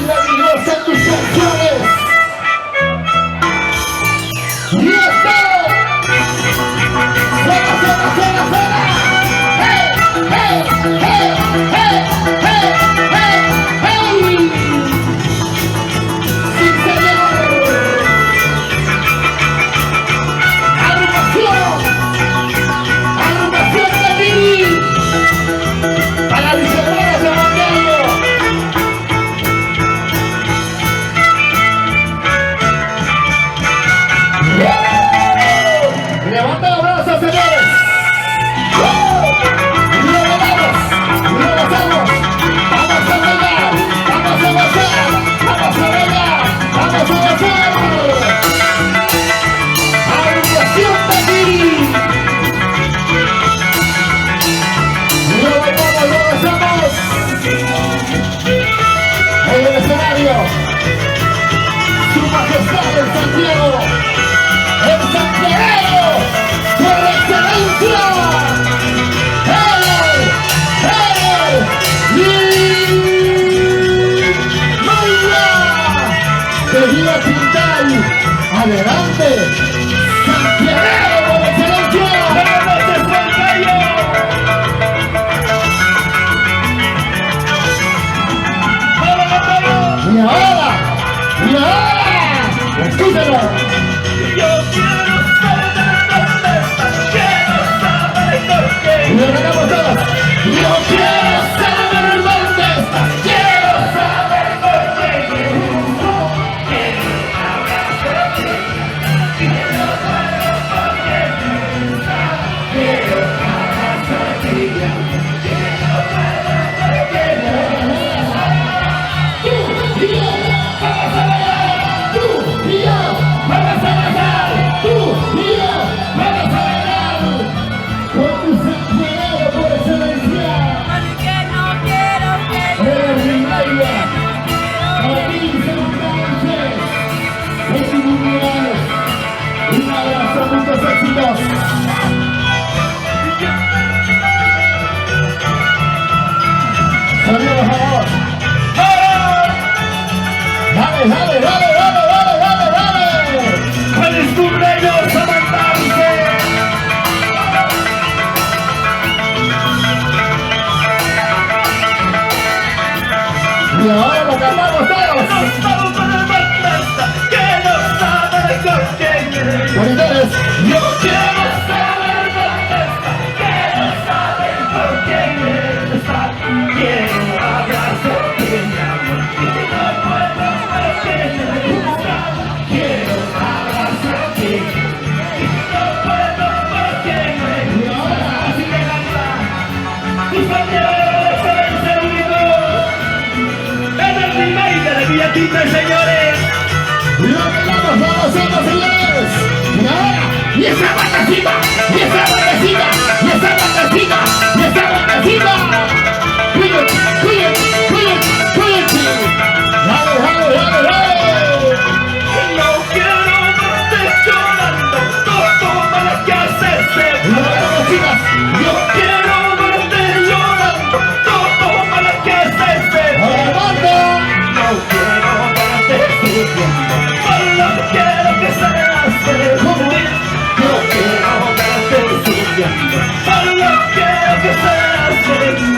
bailan y gozan tus canciones. ¡Y esto! ¡Suena, suena, suena, suena! ¡Hey, hey, hey, hey, hey, hey, hey! ¡Sí, señor! ¡Agrupación! ¡Agrupación de Miri! ¡Para mis hermanos de Montevideo! ¡Levanta los brazos, señores! ¡Y lo ganamos! ¡Y lo gozamos! ¡Vamos a bailar! ¡Vamos a gozar! ¡Vamos a bailar! ¡Vamos a gozar! ¡Agrupación de Miri! ¡Lo bailamos, lo gozamos! En el escenario, Su Majestad el Santiago, el Santiago, por excelencia. ¡Hey! ¡Hey! ¡Maya! Seguida Quintal, adelante, Santiago, por excelencia. ¡Buenas noches, Santiago! Y ahora, escúchalo. Yo quiero saber dónde estás, quiero saber por qué. Y lo cantamos todos. Yo quiero saber dónde estás, quiero saber por qué. Tú y yo, vamos a bailar. Tú y yo, vamos a bailar. Con tu Santiago por excelencia. Porque no quiero que Eres mi baila. Para ti, Sánchez. Es tu cumpleaños. Un abrazo, muchos éxitos. Saludos a vos. Dale, dale, dale, dale, dale, dale, dale. ¡Feliz cumpleaños, Samantha! Y ahora lo cantamos todos. No estamos con el batista, que no sabe con quién es. Monitores. Yo quiero saber dónde está, que no sabe por quién está. Quiero abrazarte, mi amor, y no puedo porque me gusta. Quiero abrazarte, y no puedo porque me gusta. Así que canta, tus compañeros saben ser únicos. Es el remake de Villatita, señores. Lo cantamos todos, señores. Y ahora, y esa bandecita, y esa bandecita, y esa bandecita, y esa bandecita. Cuídate, cuídate, cuídate, cuídate. Dale, dale, dale, dale. No quiero verte llorando, todo lo que haces Y lo cantamos, chicas. Yo quiero verte llorando, todo lo que haces Ahora, Marta. No quiero verte sufriendo, solo quiero que seas feliz. Yo quiero verte sufriendo, solo quiero que seas feliz.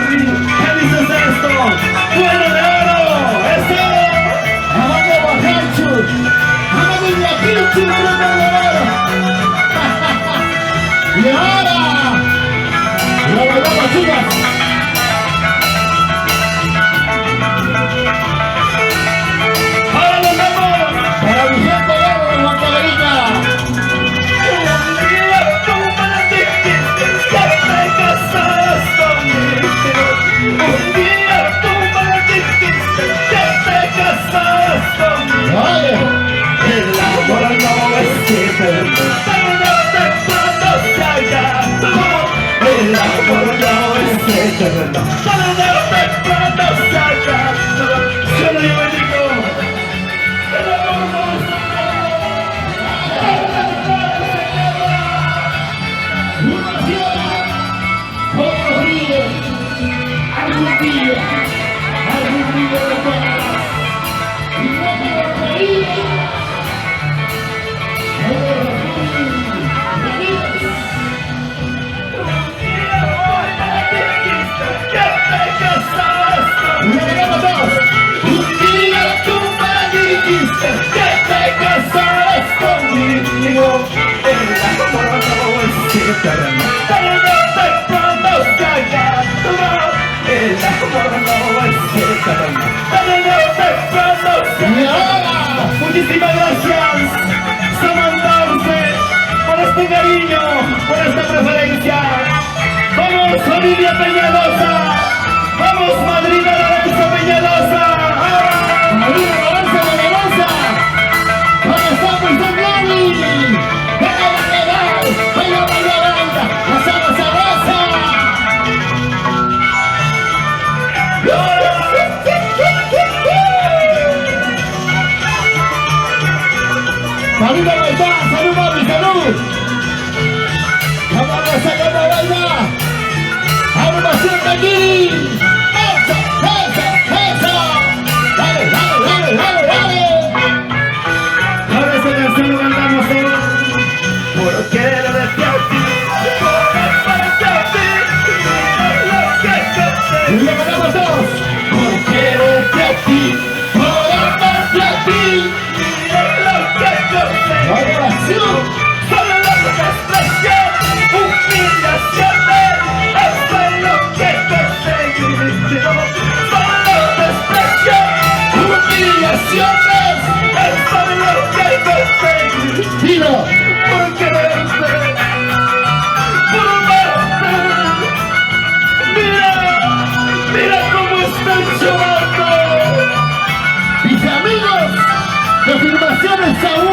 Muchísimas gracias, Samantha Arce, por este cariño, por esta preferencia. Vamos, familia Peñalosa. Vamos, madrina Lorenzo Peñalosa. Madrina Lorenzo Peñalosa. ¿Dónde está Wilson Glani? ¡Venga, Valleral! ¡Venga, Valleral! ¡Hacemos cerveza! ¡Salud a bailar! ¡Salud, mami! ¡Salud! ¡Vamos a sacar la baila! ¡Animación de aquí! ¡Eso! ¡Eso! ¡Eso! ¡Dale, dale, dale, dale, dale! Ahora esta canción lo cantamos todos. Porque le decía a ti, ¡Y le cantamos todos! porque desde aquí, ¡Por amarte a ti! ¡Adoración! solo lo que desprecié, humillaciones, eso es lo que conseguí. Solo desprecio, ¡Humillaciones! eso es lo que conseguí. ¡Dilo! Porque verte, por verte, mira cómo estoy llorando. Mis amigos de Filmaciones Saúl